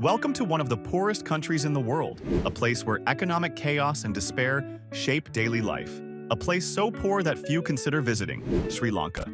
Welcome to one of the poorest countries in the world, a place where economic chaos and despair shape daily life. A place so poor that few consider visiting, Sri Lanka.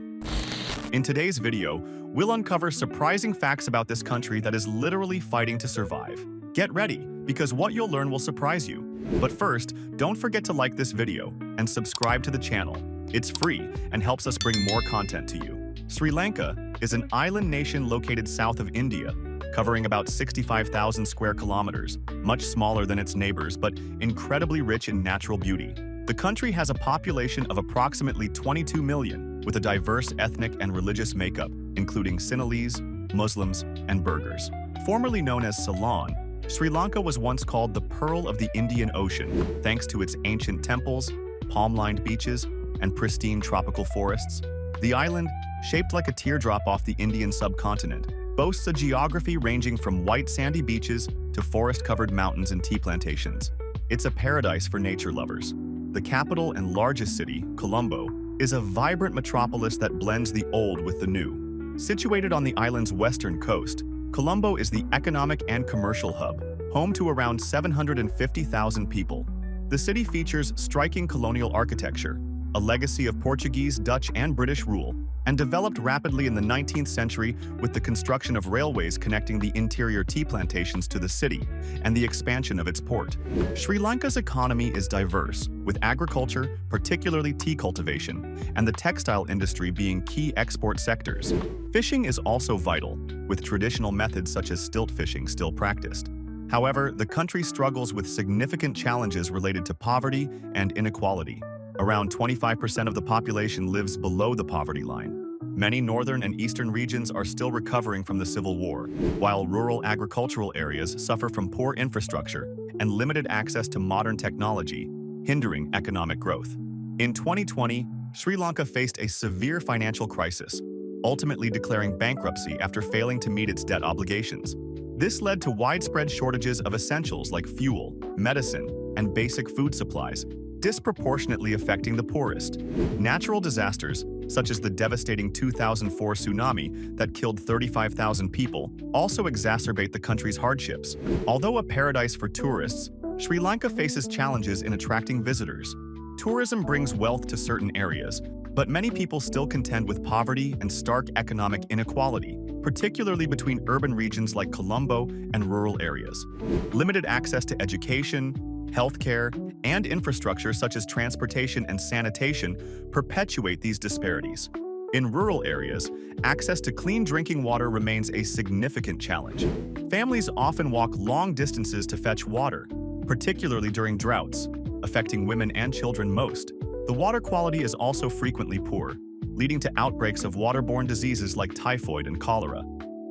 In today's video, we'll uncover surprising facts about this country that is literally fighting to survive. Get ready, because what you'll learn will surprise you. But first, don't forget to like this video and subscribe to the channel. It's free and helps us bring more content to you. Sri Lanka is an island nation located south of India, covering about 65,000 square kilometers, much smaller than its neighbors but incredibly rich in natural beauty. The country has a population of approximately 22 million, with a diverse ethnic and religious makeup, including Sinhalese, Muslims, and Burghers. Formerly known as Ceylon, Sri Lanka was once called the Pearl of the Indian Ocean, thanks to its ancient temples, palm-lined beaches, and pristine tropical forests. The island, shaped like a teardrop off the Indian subcontinent, boasts a geography ranging from white sandy beaches to forest-covered mountains and tea plantations. It's a paradise for nature lovers. The capital and largest city, Colombo, is a vibrant metropolis that blends the old with the new. Situated on the island's western coast, Colombo is the economic and commercial hub, home to around 750,000 people. The city features striking colonial architecture, a legacy of Portuguese, Dutch, and British rule, and developed rapidly in the 19th century with the construction of railways connecting the interior tea plantations to the city and the expansion of its port. Sri Lanka's economy is diverse, with agriculture, particularly tea cultivation, and the textile industry being key export sectors. Fishing is also vital, with traditional methods such as stilt fishing still practiced. However, the country struggles with significant challenges related to poverty and inequality. Around 25% of the population lives below the poverty line. Many northern and eastern regions are still recovering from the Civil War, while rural agricultural areas suffer from poor infrastructure and limited access to modern technology, hindering economic growth. In 2020, Sri Lanka faced a severe financial crisis, ultimately declaring bankruptcy after failing to meet its debt obligations. This led to widespread shortages of essentials like fuel, medicine, and basic food supplies, disproportionately affecting the poorest. Natural disasters, such as the devastating 2004 tsunami that killed 35,000 people, also exacerbate the country's hardships. Although a paradise for tourists, Sri Lanka faces challenges in attracting visitors. Tourism brings wealth to certain areas, but many people still contend with poverty and stark economic inequality, particularly between urban regions like Colombo and rural areas. Limited access to education, healthcare, and infrastructure such as transportation and sanitation perpetuate these disparities. In rural areas, access to clean drinking water remains a significant challenge. Families often walk long distances to fetch water, particularly during droughts, affecting women and children most. The water quality is also frequently poor, leading to outbreaks of waterborne diseases like typhoid and cholera.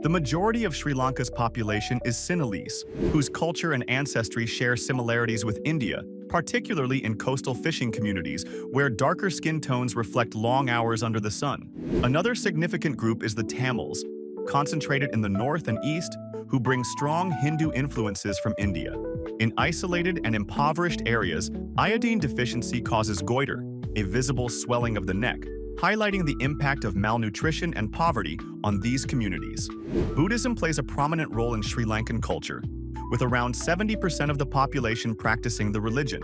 The majority of Sri Lanka's population is Sinhalese, whose culture and ancestry share similarities with India, particularly in coastal fishing communities where darker skin tones reflect long hours under the sun. Another significant group is the Tamils, concentrated in the north and east, who bring strong Hindu influences from India. In isolated and impoverished areas, iodine deficiency causes goiter, a visible swelling of the neck, highlighting the impact of malnutrition and poverty on these communities. Buddhism plays a prominent role in Sri Lankan culture, with around 70% of the population practicing the religion.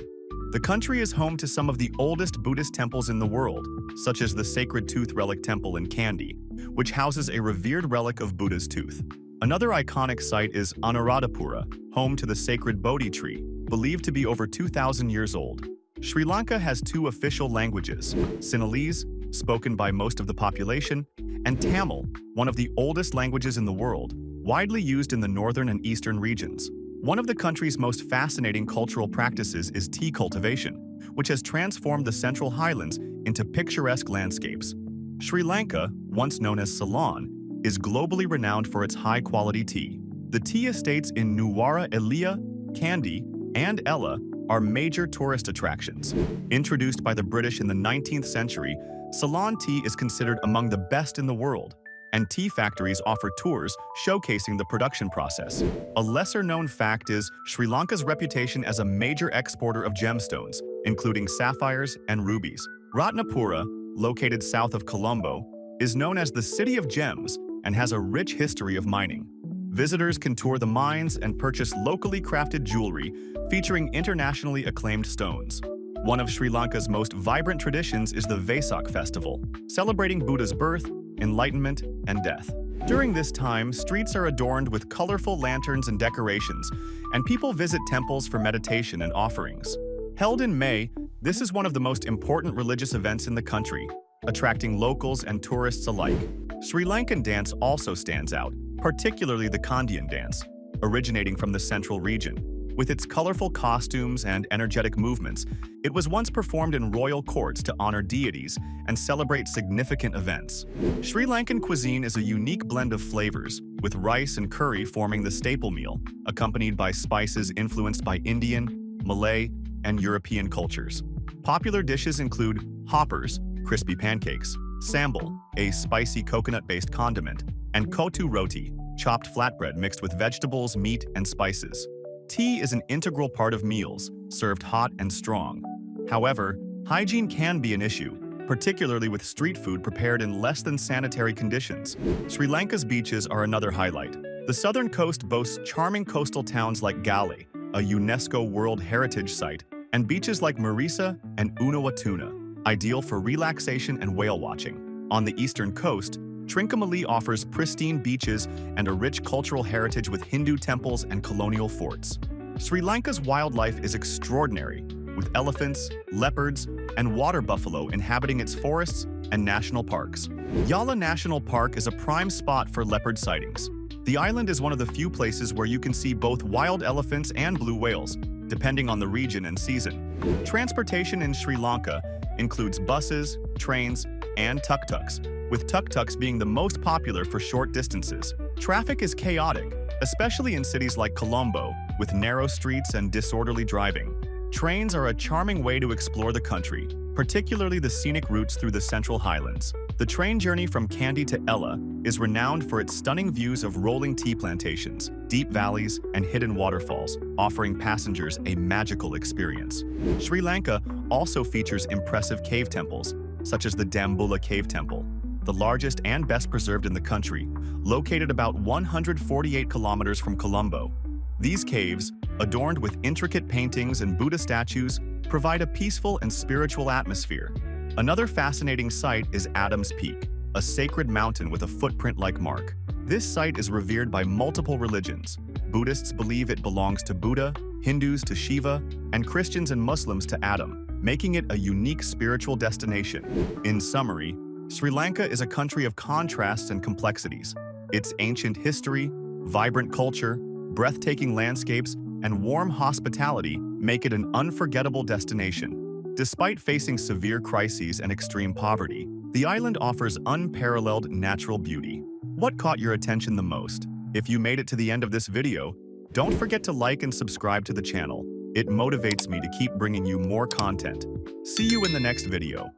The country is home to some of the oldest Buddhist temples in the world, such as the Sacred Tooth Relic Temple in Kandy, which houses a revered relic of Buddha's tooth. Another iconic site is Anuradhapura, home to the sacred Bodhi tree, believed to be over 2,000 years old. Sri Lanka has two official languages, Sinhalese, spoken by most of the population, and Tamil, one of the oldest languages in the world, widely used in the northern and eastern regions. One of the country's most fascinating cultural practices is tea cultivation, which has transformed the Central Highlands into picturesque landscapes. Sri Lanka, once known as Ceylon, is globally renowned for its high-quality tea. The tea estates in Nuwara Eliya, Kandy, and Ella are major tourist attractions. Introduced by the British in the 19th century, Ceylon tea is considered among the best in the world, and tea factories offer tours showcasing the production process. A lesser-known fact is Sri Lanka's reputation as a major exporter of gemstones, including sapphires and rubies. Ratnapura, located south of Colombo, is known as the City of Gems and has a rich history of mining. Visitors can tour the mines and purchase locally crafted jewelry featuring internationally acclaimed stones. One of Sri Lanka's most vibrant traditions is the Vesak festival, celebrating Buddha's birth, enlightenment, and death. During this time, streets are adorned with colorful lanterns and decorations, and people visit temples for meditation and offerings. Held in May, this is one of the most important religious events in the country, attracting locals and tourists alike. Sri Lankan dance also stands out, particularly the Kandyan dance, originating from the central region. With its colorful costumes and energetic movements, it was once performed in royal courts to honor deities and celebrate significant events. Sri Lankan cuisine is a unique blend of flavors, with rice and curry forming the staple meal, accompanied by spices influenced by Indian, Malay, and European cultures. Popular dishes include hoppers, crispy pancakes, sambal, a spicy coconut-based condiment, and kotu roti, chopped flatbread mixed with vegetables, meat, and spices. Tea is an integral part of meals, served hot and strong. However, hygiene can be an issue, particularly with street food prepared in less than sanitary conditions. Sri Lanka's beaches are another highlight. The southern coast boasts charming coastal towns like Galle, a UNESCO World Heritage Site, and beaches like Marisa and Unawatuna, ideal for relaxation and whale watching. On the eastern coast, Trincomalee offers pristine beaches and a rich cultural heritage with Hindu temples and colonial forts. Sri Lanka's wildlife is extraordinary, with elephants, leopards, and water buffalo inhabiting its forests and national parks. Yala National Park is a prime spot for leopard sightings. The island is one of the few places where you can see both wild elephants and blue whales, depending on the region and season. Transportation in Sri Lanka includes buses, trains, and tuk-tuks, with tuk-tuks being the most popular for short distances. Traffic is chaotic, especially in cities like Colombo, with narrow streets and disorderly driving. Trains are a charming way to explore the country, particularly the scenic routes through the Central Highlands. The train journey from Kandy to Ella is renowned for its stunning views of rolling tea plantations, deep valleys, and hidden waterfalls, offering passengers a magical experience. Sri Lanka also features impressive cave temples, such as the Dambulla Cave Temple, the largest and best preserved in the country, located about 148 kilometers from Colombo. These caves, adorned with intricate paintings and Buddha statues, provide a peaceful and spiritual atmosphere. Another fascinating site is Adam's Peak, a sacred mountain with a footprint-like mark. This site is revered by multiple religions. Buddhists believe it belongs to Buddha, Hindus to Shiva, and Christians and Muslims to Adam, making it a unique spiritual destination. In summary, Sri Lanka is a country of contrasts and complexities. Its ancient history, vibrant culture, breathtaking landscapes, and warm hospitality make it an unforgettable destination. Despite facing severe crises and extreme poverty, the island offers unparalleled natural beauty. What caught your attention the most? If you made it to the end of this video, don't forget to like and subscribe to the channel. It motivates me to keep bringing you more content. See you in the next video.